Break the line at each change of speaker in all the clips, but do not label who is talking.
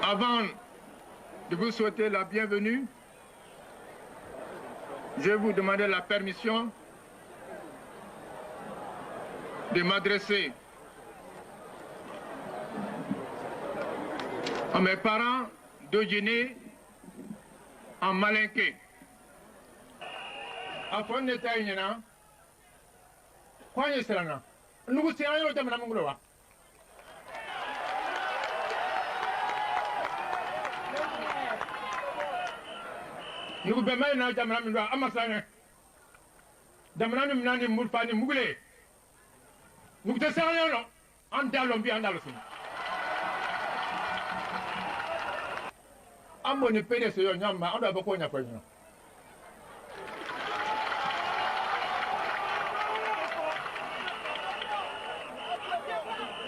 Avant de vous souhaiter la bienvenue, je vais vous demander la permission de m'adresser à mes parents de dîner en Malinké. Afin de taïna, quoi est-ce là? Nous sommes en train de nous Nous bema na jamana mi amasane jamana mi nani mulfani mugule nous te sérieux non andalo bi andalo sun amoni pede se yo nyamba ando abako nya kwa nyina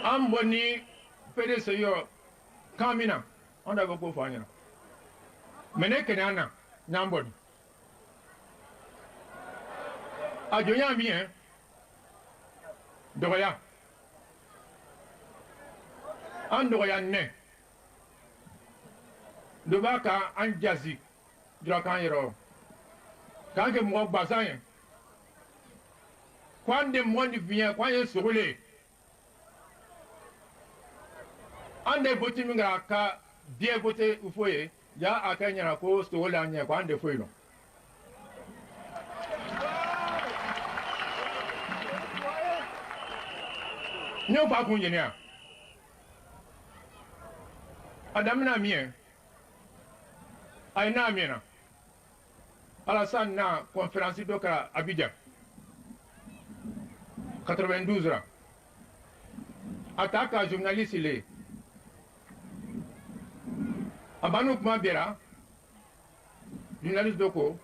amboni pede se yo kamina ando abako fa nyina mene kenana Namboni. Adjoya bien. Doya. Andoya ne. Debaka anjazi. Drakan yero. Quand que moi bazan. Quand de monde vient, quand il se roule. Ande boti minga ka die bote ufoye. Ya akanya na ko sto la nya kwa ande foi no nyo pa kun yenia adam na mien ay na miena alasan na conférence doka Abidjan 92 ra ataka journaliste le Abano kuma bera journaliste doko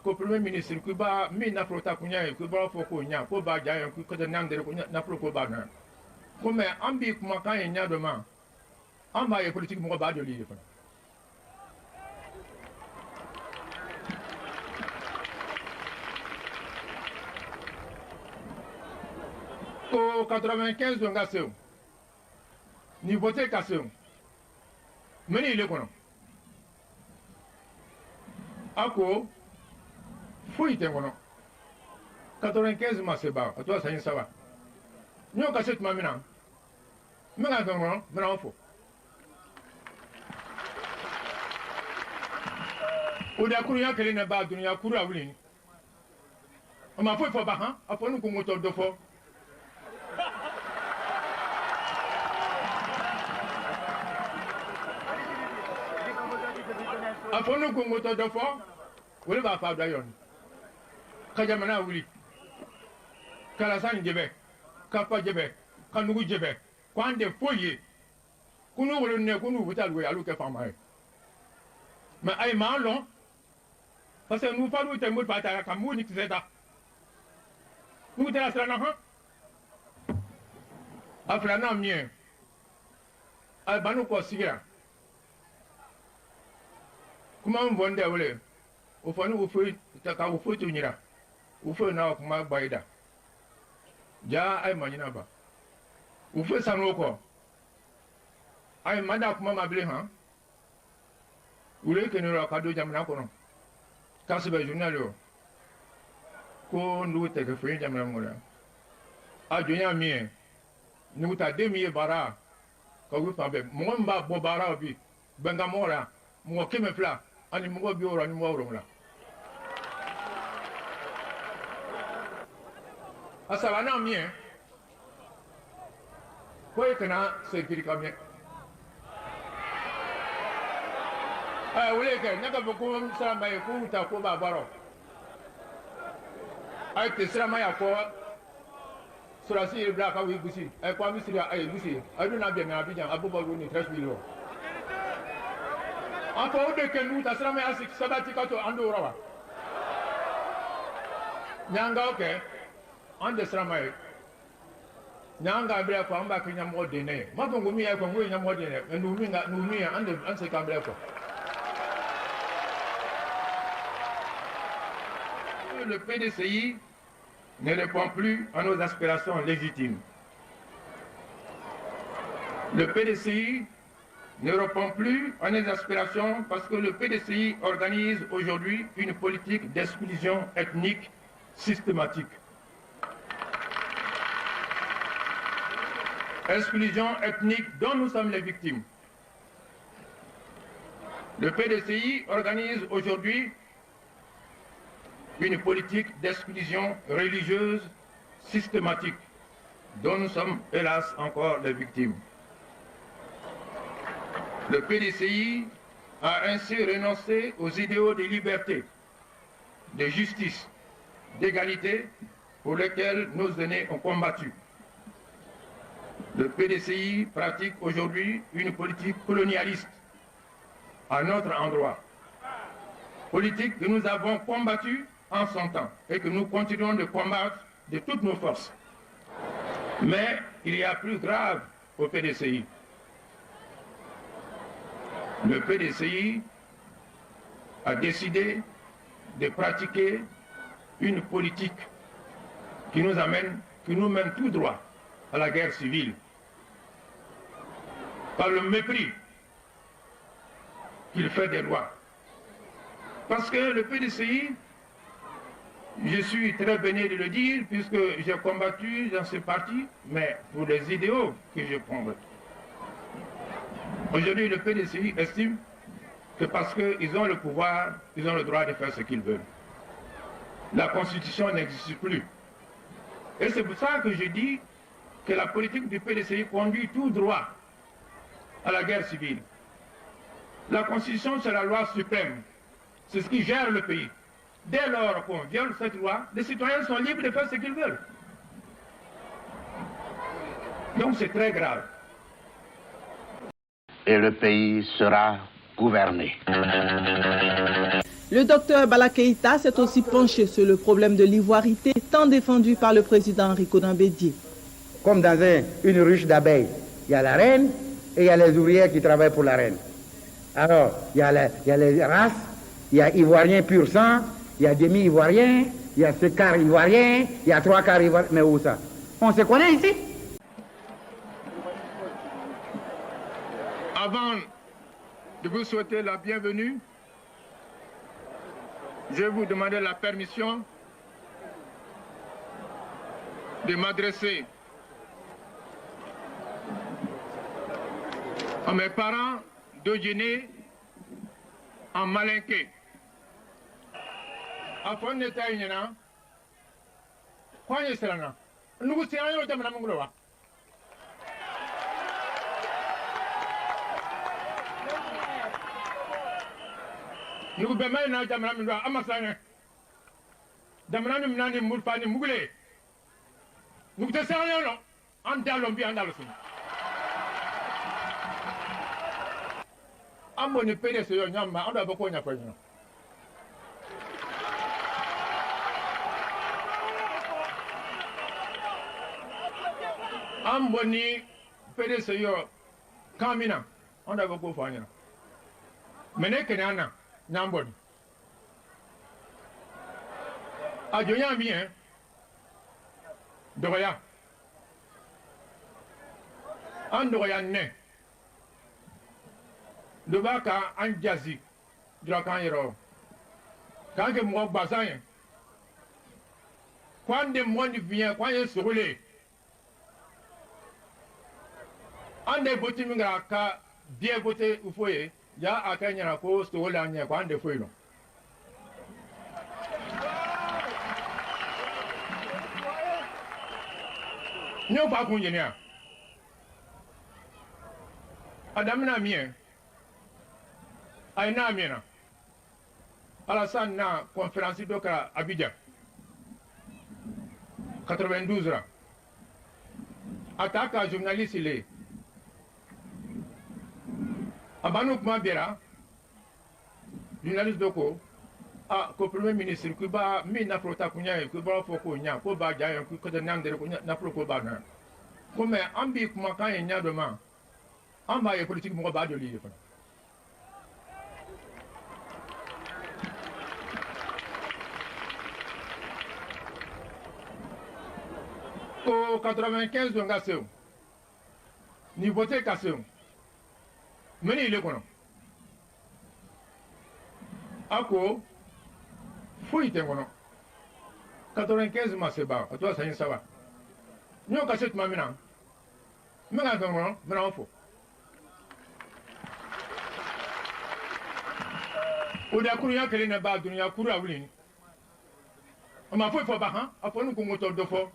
ko premier ministre ku ba mi na prota kunya ku ba fo ko nya ko ba ja ku ko na ndere ko na pro ko ba na ko me ambi kuma kan nya do ma amba ye politique mo ba do li fa ko 95 nga seu ni voter ka seu Meni ile kono ako fui te kono 95 maseba atwa sayin sawa nyo kaset mamina menga kono mena ofo oda kuru ya kele na ba dunya kuru awuli ama fo ba ha afo nu ko moto do fo afonu ko ngoto dofo wole ba fa dayon ka jamana wuli kala san jebe ka pa jebe ka nugu jebe ko ande foye kunu wole ne kunu butal we alu ke fama ma ay ma long parce que nous falu te mo pata ka mu ni tseta nous te la sala ha afra na mien ay banu ko sigira kuma mbonde wole ufanu ufu taka ufu tunyira ufu na kuma baida ja ay manyina ba ufu sanoko ay mada kuma mabile ha ule kenero kado jamna kono kasbe journal ko ndu te ke fe jamna ngola a jonya mie ni uta demi bara ko gu pambe mo mba bo bara bi benga mora mo keme fla ani mo bi ora ni mo oro la asala na mie ko ekana se kirika mie wole ke naka boko sala mai ko ta ko ba baro ay te sala mai ko surasi ibra ka wi gusi ay ko mi sira ay gusi ay do na bi na Abidjan abubo ni 13 millions Apa udah kenu tasrame asik sabati kato ando rawa. Nyanga oke, ande sramai. Nyanga bela ko amba kinya modene. Mapo ngumi ya ko ngui nya modene. Numi ande anse ka bela ko. Le PDCI ne répond plus à nos aspirations légitimes. Le PDCI ne répond plus à nos aspirations parce que le PDCI organise aujourd'hui une politique d'exclusion ethnique systématique. Exclusion ethnique dont nous sommes les victimes. Le PDCI organise aujourd'hui une politique d'exclusion religieuse systématique dont nous sommes hélas encore les victimes. Le PDCI a ainsi renoncé aux idéaux de liberté, de justice, d'égalité pour lesquels nos aînés ont combattu. Le PDCI pratique aujourd'hui une politique colonialiste à notre endroit. Politique que nous avons combattue en son temps et que nous continuons de combattre de toutes nos forces. Mais il y a plus grave au PDCI. Le PDCI a décidé de pratiquer une politique qui nous mène tout droit à la guerre civile. Par le mépris qu'il fait des lois. Parce que le PDCI, je suis très béni de le dire, puisque j'ai combattu dans ce parti, mais pour les idéaux que je combatte. Aujourd'hui, le PDCI estime que parce qu'ils ont le pouvoir, ils ont le droit de faire ce qu'ils veulent. La Constitution n'existe plus. Et c'est pour ça que je dis que la politique du PDCI conduit tout droit à la guerre civile. La Constitution, c'est la loi suprême. C'est ce qui gère le pays. Dès lors qu'on viole cette loi, les citoyens sont libres de faire ce qu'ils veulent. Donc c'est très grave.
Et le pays sera gouverné.
Le docteur Bala Keïta s'est aussi penché sur le problème de l'ivoirité tant défendu par le président Rico Dambédié.
Comme dans une ruche d'abeilles, il y a la reine et il y a les ouvrières qui travaillent pour la reine. Alors, il y a les races, il y a ivoiriens pur sang, il y a demi-ivoiriens, il y a 2 quarts ivoiriens, il y a 3 quarts ivoiriens. Mais où ça? On se connaît ici?
Avant de vous souhaiter la bienvenue, je vais vous demander la permission de m'adresser à mes parents d'Odjéné en Malinké. Afon neta inyana, kwa yeselana, nugu sera yo jamana mungulowa. Nugu bema na jamana mungulowa, amasane. Jamana ni mnani murfani mugule. Nugu te sera yo no, andalombi andalosun. Ambo ni pede se yo nyamba, ando aboko nya kwenye. Ambo ni pede se yo kamina, ando aboko fanya. Mene kenana, nyambo ni. Ajonya mi doya. Andoya ne. Le baka an jazi dura kan yero kan ke mo gbasan quand de mo ni vient quand ye sogole ande boti mi ga ka bien voter ufoye ya akanya ko sogole anya ko ande foyi no nyo pa kun yenia adamna mien Aïna Amina, Alassane na conférence d'Okra Abidjan, 92 ans. Attaque à journaliste, il est. Abanouk Mabera, journaliste d'Oko, a le premier ministre, qui va mina frota kunya, qui va foko nya, qui va jaye, qui va n'andere kunya, n'a pas ko bana. Comme ambi kuma kan nya demain, amba ye politique mo ba de l'île. Au 95 de Ngasseo, ni voté Kasseo. meni ile kono ako foyi tɛ kono 95 ma se ba a to sa yin saba nyo ka se tuma mina me ka kan kono me na fo o da kuru ya kele na ba dunya kuru a wuli ni ama fo fo ba han a fo nu ko ngoto do fo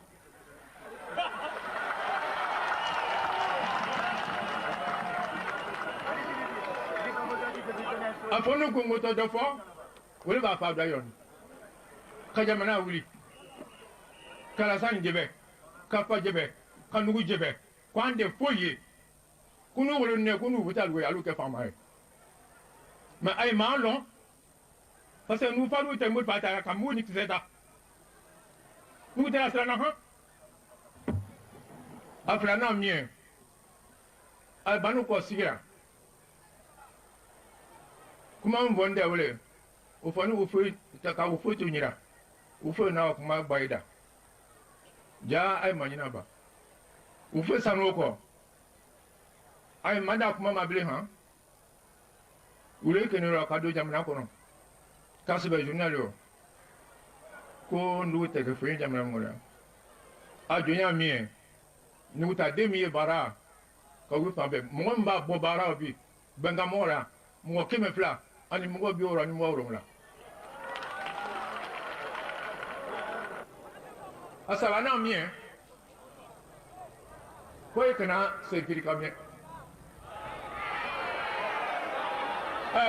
a fo nu ko ngoto do fo wole ba fa da yon ka jamana wuli kala san jebe ka pa jebe ka nugu jebe ko ande foye kunu wolo ne kunu butal we alu ke fama e ma ay ma long parce que nous faisons des mots de comme nous disons ça nous te la strana ha afrana mien al banu ko sigira kuma mbonde wole ufanu ufu taka ufu tunyira ufu na kuma baida ja ay manyina ba ufu sanoko ay manda kuma mabile ha ule kenero kado jamna kono kasibe journal yo ko ndu te ke fun jamna ngola a jonya mi ni ta demi bara ko wi pa be mo mba bo bara bi benga mora mo keme fla ani mo bi ora ni mo oro la asaba na mi ko e kana se kiri ka mi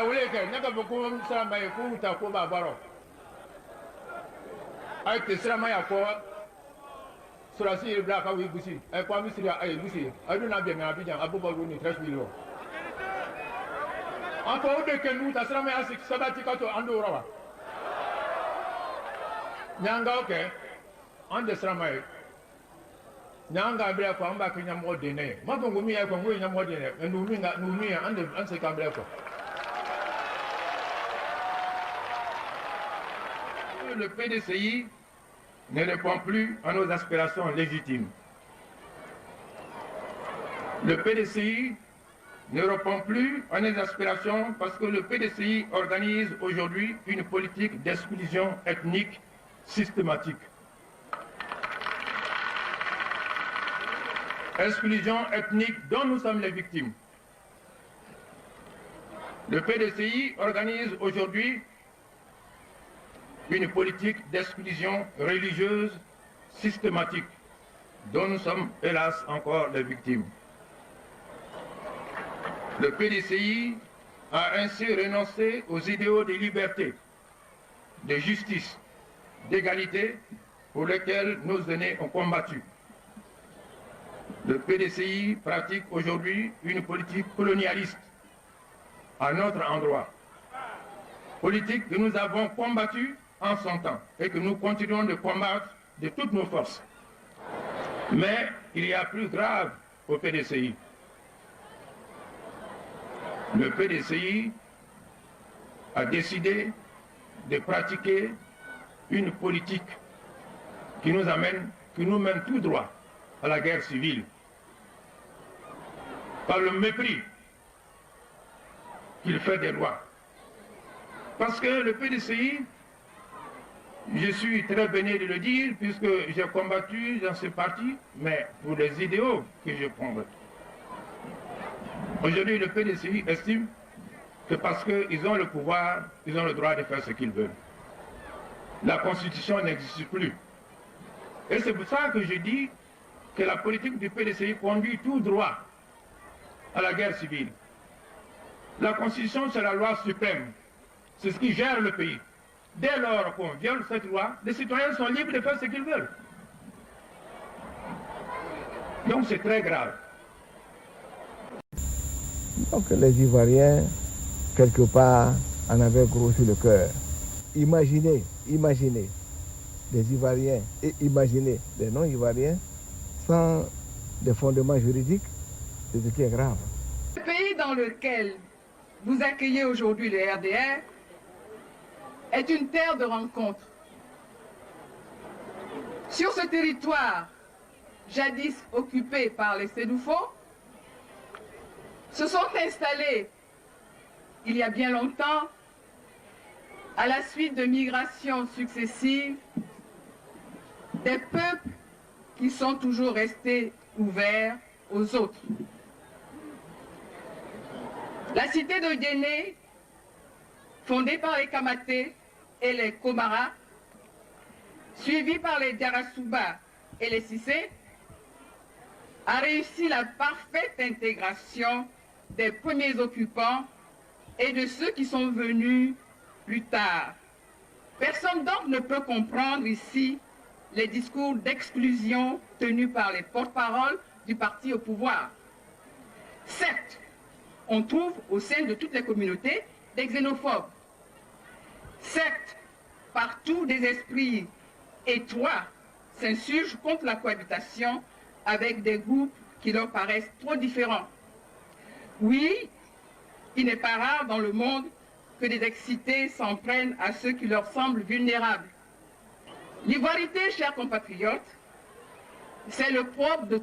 wole ke naka boko samba e ko ta ko ba baro ay te srama ya ko surasi ibra ka wi busi ay ko mi sira ay busi adu na be me abijan abuba go ni 13 millions en ko de ke nu ta srama ya sik sabati ka to ando rawa nyanga oke ande srama e nyanga bra ko amba ke nyamo de ne ma ko mi ya ko ngo nyamo de ne nu mi ande anse ka bra ko. Le PDCI ne répond plus à nos aspirations légitimes. Le PDCI ne répond plus à nos aspirations parce que le PDCI organise aujourd'hui une politique d'exclusion ethnique systématique. Exclusion ethnique dont nous sommes les victimes. Le PDCI organise aujourd'hui une politique d'exclusion religieuse systématique dont nous sommes hélas encore les victimes. Le PDCI a ainsi renoncé aux idéaux de liberté, de justice, d'égalité pour lesquels nos aînés ont combattu. Le PDCI pratique aujourd'hui une politique colonialiste à notre endroit. Politique que nous avons combattue en son temps et que nous continuons de combattre de toutes nos forces. Mais il y a plus grave au PDCI. Le PDCI a décidé de pratiquer une politique qui nous mène tout droit à la guerre civile. Par le mépris qu'il fait des lois. Parce que le PDCI, je suis très béni de le dire, puisque j'ai combattu dans ce parti, mais pour les idéaux que je prends. Aujourd'hui, le PDCI estime que parce qu'ils ont le pouvoir, ils ont le droit de faire ce qu'ils veulent. La Constitution n'existe plus. Et c'est pour ça que je dis que la politique du PDCI conduit tout droit à la guerre civile. La Constitution, c'est la loi suprême. C'est ce qui gère le pays. Dès lors qu'on viole cette loi, les citoyens sont libres de faire ce qu'ils veulent. Donc c'est très grave.
Donc les Ivoiriens, quelque part, en avaient grossi le cœur. Imaginez les Ivoiriens et imaginez les non-Ivoiriens sans des fondements juridiques, c'est ce qui est grave.
Le pays dans lequel vous accueillez aujourd'hui le RDR est une terre de rencontre. Sur ce territoire, jadis occupé par les Sédoufos, se sont installés il y a bien longtemps à la suite de migrations successives des peuples qui sont toujours restés ouverts aux autres. La cité de Guéné, fondée par les Kamaté et les Komara, suivie par les Diarasuba et les Cissé, a réussi la parfaite intégration des premiers occupants et de ceux qui sont venus plus tard. Personne donc ne peut comprendre ici les discours d'exclusion tenus par les porte-paroles du parti au pouvoir. Certes, on trouve au sein de toutes les communautés des xénophobes. Certes, partout des esprits étroits s'insurgent contre la cohabitation avec des groupes qui leur paraissent trop différents. Oui, il n'est pas rare dans le monde que des excités s'en prennent à ceux qui leur semblent vulnérables. L'ivoirité, chers compatriotes, c'est le propre de